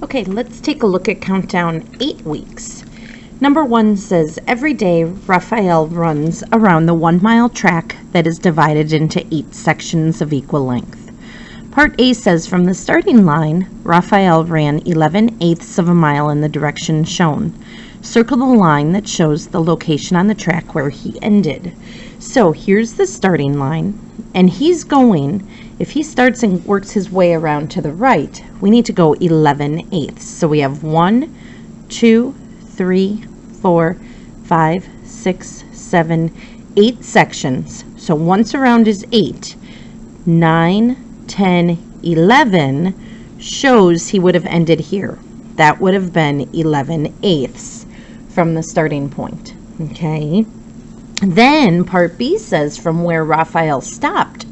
Okay, let's take a look at countdown 8 weeks. Number 1 says, every day Raphael runs around the 1-mile track that is divided into 8 sections of equal length. Part A says, from the starting line, Raphael ran 11/8 of a mile in the direction shown. Circle the line that shows the location on the track where he ended. So here's the starting line, and he's going, if he starts and works his way around to the right, we need to go 11/8. So we have 1, 2, 3, 4, 5, 6, 7, 8 sections. So once around is 8. 9, 10, 11 shows he would have ended here. That would have been 11/8 from the starting point. Okay. Then part B says, from where Raphael stopped,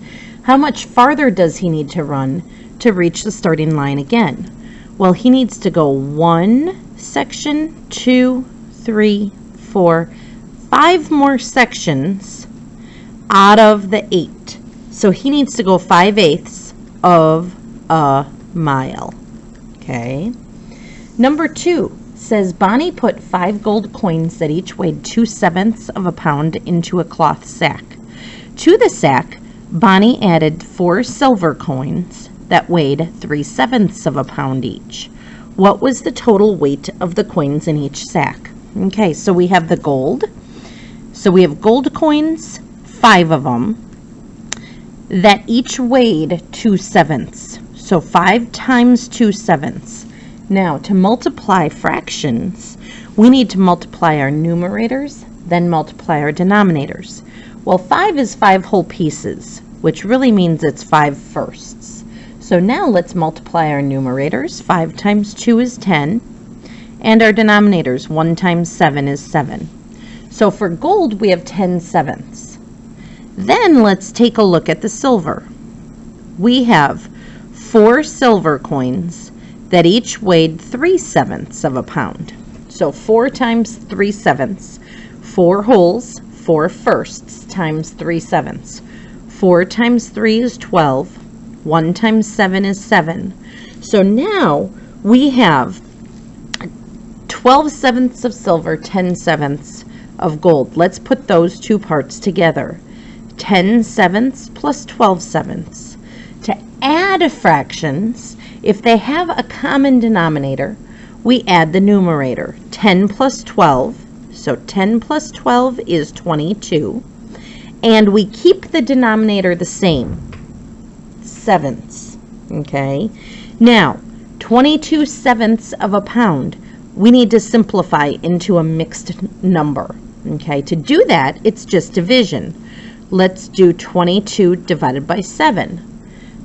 how much farther does he need to run to reach the starting line again? Well, he needs to go 1 section, 2, 3, 4, 5 more sections out of the 8. So he needs to go 5/8 of a mile. Okay. Number 2 says Bonnie put 5 gold coins that each weighed 2/7 of a pound into a cloth sack. To the sack, Bonnie added 4 silver coins that weighed 3/7 of a pound each. What was the total weight of the coins in each sack? Okay, so we have the gold. So we have gold coins, 5 of them, that each weighed 2/7. So 5 times 2/7. Now, to multiply fractions, we need to multiply our numerators, then multiply our denominators. Well, 5 is 5 whole pieces, which really means it's 5 firsts. So now let's multiply our numerators. 5 times 2 is 10, and our denominators, 1 times 7 is 7. So for gold, we have 10/7. Then let's take a look at the silver. We have 4 silver coins that each weighed 3/7 of a pound. So 4 times 3/7, 4 wholes, 4 firsts times 3/7. 4 times 3 is 12. 1 times 7 is 7. So now we have 12/7 of silver, 10/7 of gold. Let's put those two parts together. 10/7 plus 12/7. To add fractions, if they have a common denominator, we add the numerator. 10 plus 12, so 10 plus 12 is 22. And we keep the denominator the same, 7ths. Okay? Now, 22/7 of a pound, we need to simplify into a mixed number. Okay? To do that, it's just division. Let's do 22 divided by 7.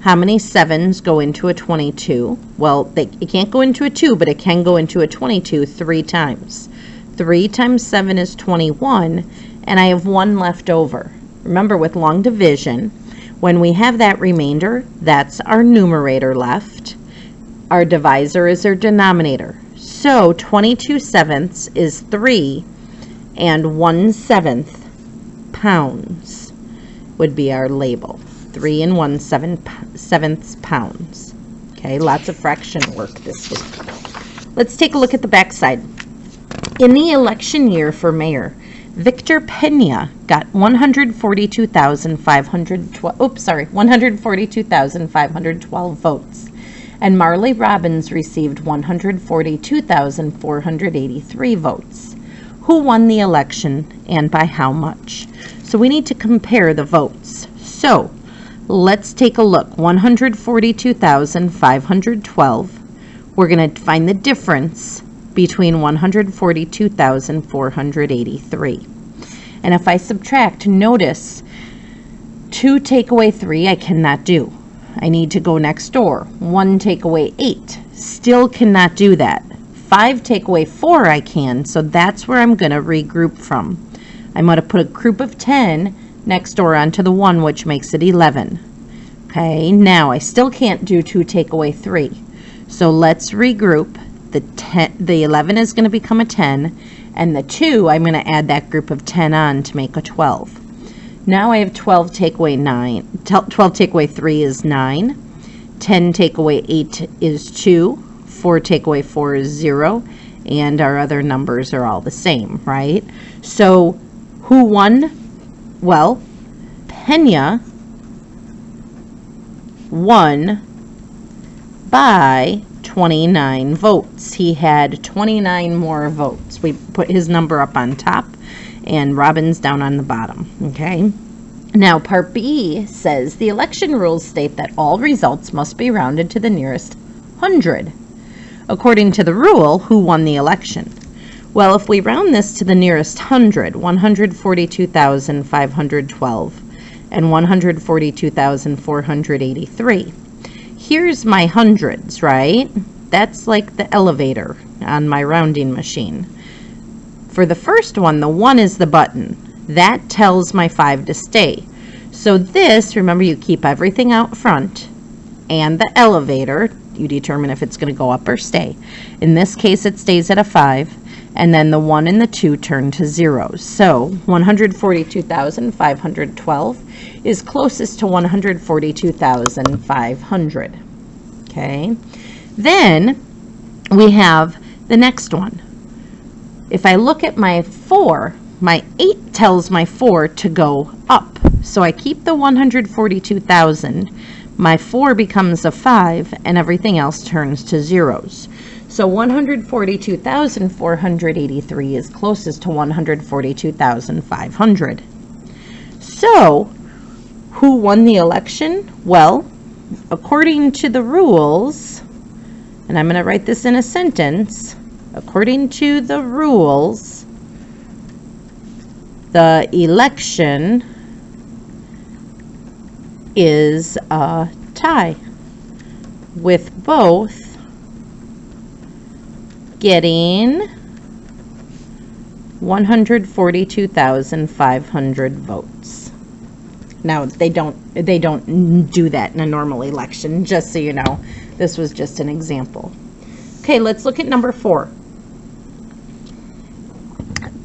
How many 7s go into a 22? Well, it can't go into a 2, but it can go into a 22 3 times. 3 times 7 is 21, and I have 1 left over. Remember, with long division, when we have that remainder, that's our numerator left. Our divisor is our denominator. So 22/7 is 3, and 1/7 pounds would be our label. 3 and 1/7 pounds. Okay, lots of fraction work this week. Let's take a look at the back side. In the election year for mayor, Victor Pena got 142,512 votes, and Marley Robbins received 142,483 votes. Who won the election and by how much? So we need to compare the votes. So let's take a look. 142,512. We're going to find the difference between 142,483. And if I subtract, notice 2 take away 3 I cannot do. I need to go next door. 1 take away 8. Still cannot do that. 5 take away 4 I can, so that's where I'm going to regroup from. I'm going to put a group of 10 next door onto the 1, which makes it 11. Okay, now I still can't do 2 take away 3. So let's regroup. The 11 is going to become a 10, and the 2, I'm going to add that group of 10 on to make a 12. Now I have 12 take away 9. 12 take away 3 is 9. 10 take away 8 is 2. 4 take away 4 is 0, and our other numbers are all the same, right? So who won? Well, Pena won by 29 votes. He had 29 more votes. We put his number up on top and Robin's down on the bottom, okay? Now, part B says the election rules state that all results must be rounded to the nearest 100. According to the rule, who won the election? Well, if we round this to the nearest 100, 142,512 and 142,483. Here's my hundreds, right? That's like the elevator on my rounding machine. For the first one, the 1 is the button. That tells my 5 to stay. So this, remember, you keep everything out front, and the elevator, you determine if it's going to go up or stay. In this case, it stays at a 5, and then the 1 and the 2 turn to zeros. So 142,512 is closest to 142,500. Okay. Then we have the next one. If I look at my 4, my 8 tells my 4 to go up. So I keep the 142,000. My 4 becomes a 5, and everything else turns to zeros. So 142,483 is closest to 142,500. So who won the election? Well, according to the rules, and I'm going to write this in a sentence, according to the rules, the election is a tie, with both getting 142,500 votes. Now, they don't do that in a normal election, just so you know. This was just an example. Okay, let's look at number 4.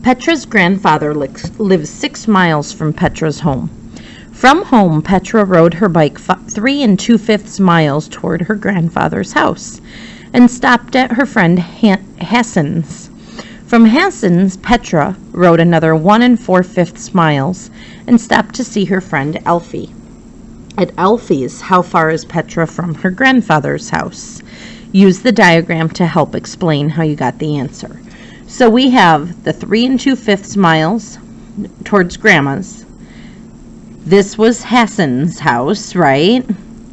Petra's grandfather lives 6 miles from Petra's home. From home, Petra rode her bike 3 2/5 miles toward her grandfather's house and stopped at her friend Hassan's. From Hassan's, Petra rode another 1 4/5 miles and stopped to see her friend Elfie. At Elfie's, how far is Petra from her grandfather's house? Use the diagram to help explain how you got the answer. So we have the 3 2/5 miles towards Grandma's. This was Hassan's house, right?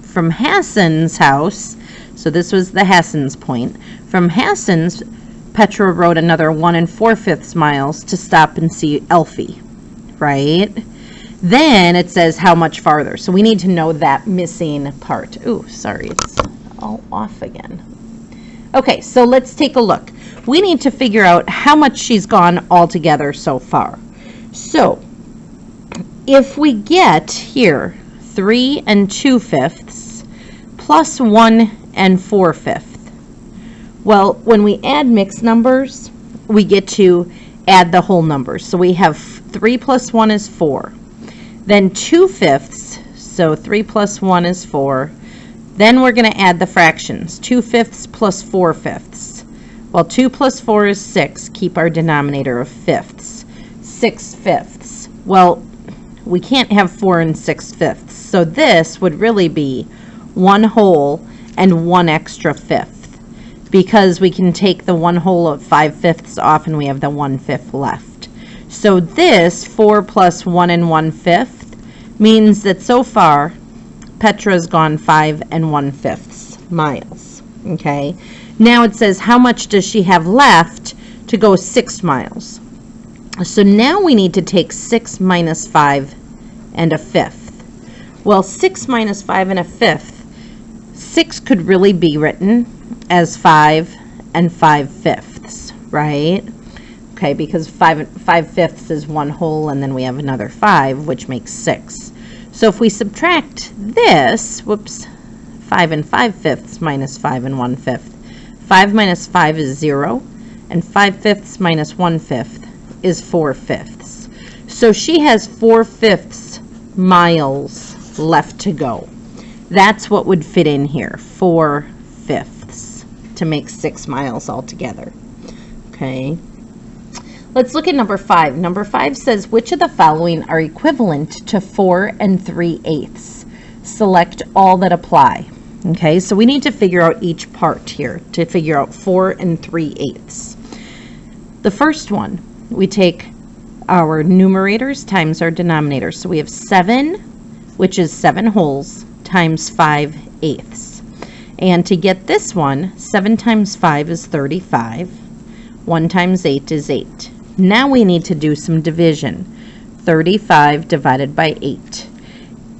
From Hassan's house, so this was the Hassan's point. From Hassan's, Petra rode another 1 4/5 miles to stop and see Elfie, right? Then it says how much farther. So we need to know that missing part. Ooh, sorry, it's all off again. Okay, so let's take a look. We need to figure out how much she's gone altogether so far. So if we get here 3 2/5 plus 1 4/5, well, when we add mixed numbers, we get to add the whole numbers. So we have 3 plus 1 is 4. Then 2/5, so 3 plus 1 is 4. Then we're going to add the fractions, 2/5 plus 4/5. Well, 2 plus 4 is 6. Keep our denominator of fifths. 6/5. Well, we can't have 4 6/5. So this would really be 1 whole and 1 extra fifth, because we can take the 1 whole of 5/5 off and we have the 1/5 left. So this 4 plus 1 1/5 means that so far Petra's gone 5 1/5 miles. Okay. Now it says how much does she have left to go 6 miles. So now we need to take 6 minus 5 1/5. Well, 6 minus 5 1/5, 6 could really be written as 5 5/5, right? Okay, because 5/5 is 1 whole, and then we have another 5, which makes 6. So if we subtract this, 5 5/5 minus 5 1/5. 5 minus 5 is 0, and 5/5 minus 1/5 is 4/5. So she has 4/5 miles left to go. That's what would fit in here, 4/5. to make 6 miles altogether. Okay. Let's look at number 5. Number 5 says, which of the following are equivalent to 4 3/8? Select all that apply. Okay, so we need to figure out each part here to figure out 4 3/8. The first one, we take our numerators times our denominators. So we have 7, which is 7 wholes, times 5/8. And to get this one, 7 times 5 is 35. 1 times 8 is 8. Now we need to do some division. 35 divided by 8.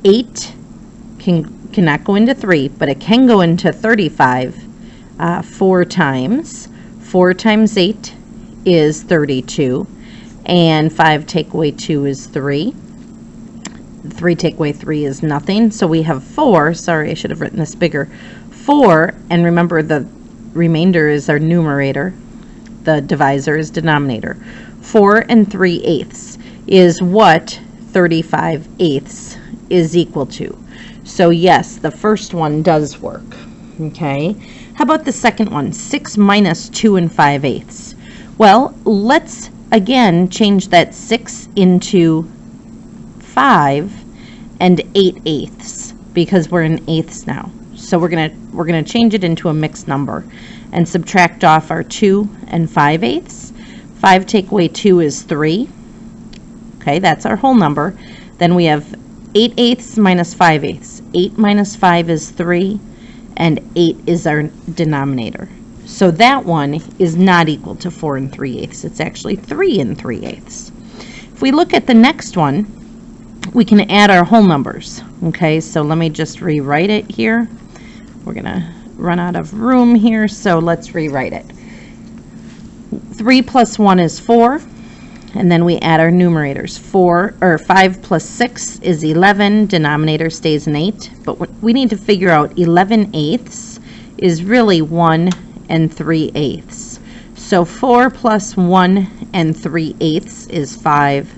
8 cannot go into 3, but it can go into 35 4 times. 4 times 8 is 32. And 5 take away 2 is 3. 3 take away 3 is nothing. So we have 4. Sorry, I should have written this bigger. 4, and remember the remainder is our numerator. The divisor is denominator. 4 3/8 is what 35/8 is equal to. So yes, the first one does work. Okay. How about the second one? 6 minus 2 5/8. Well, let's again change that 6 into 5 and 8/8 because we're in eighths now. So we're gonna change it into a mixed number and subtract off our 2 5/8. 5 take away 2 is 3. Okay, that's our whole number. Then we have 8/8 minus 5/8. 8 minus 5 is 3, and 8 is our denominator. So that one is not equal to 4 3/8. It's actually 3 3/8. If we look at the next one, we can add our whole numbers. Okay, so let me just rewrite it here. We're going to run out of room here, so let's rewrite it. 3 plus 1 is 4, and then we add our numerators. 5 plus 6 is 11, denominator stays in 8, but we need to figure out 11/8 is really 1 3/8. So 4 plus 1 3/8 is 5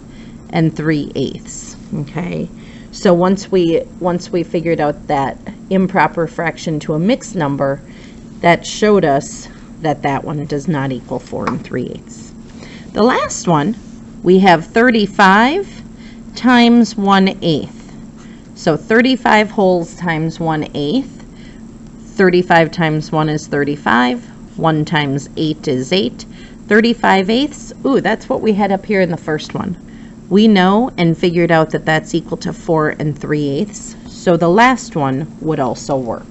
3/8. Okay, so once we figured out that improper fraction to a mixed number, that showed us that that one does not equal 4 3/8. The last one, we have 35 times 1/8. So 35 wholes times 1/8. 35 times 1 is 35. 1 times 8 is 8. 35/8. Ooh, that's what we had up here in the first one. We know and figured out that that's equal to 4 3/8. So the last one would also work.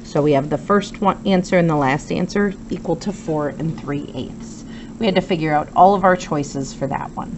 So we have the first one answer and the last answer equal to 4 3/8. We had to figure out all of our choices for that one.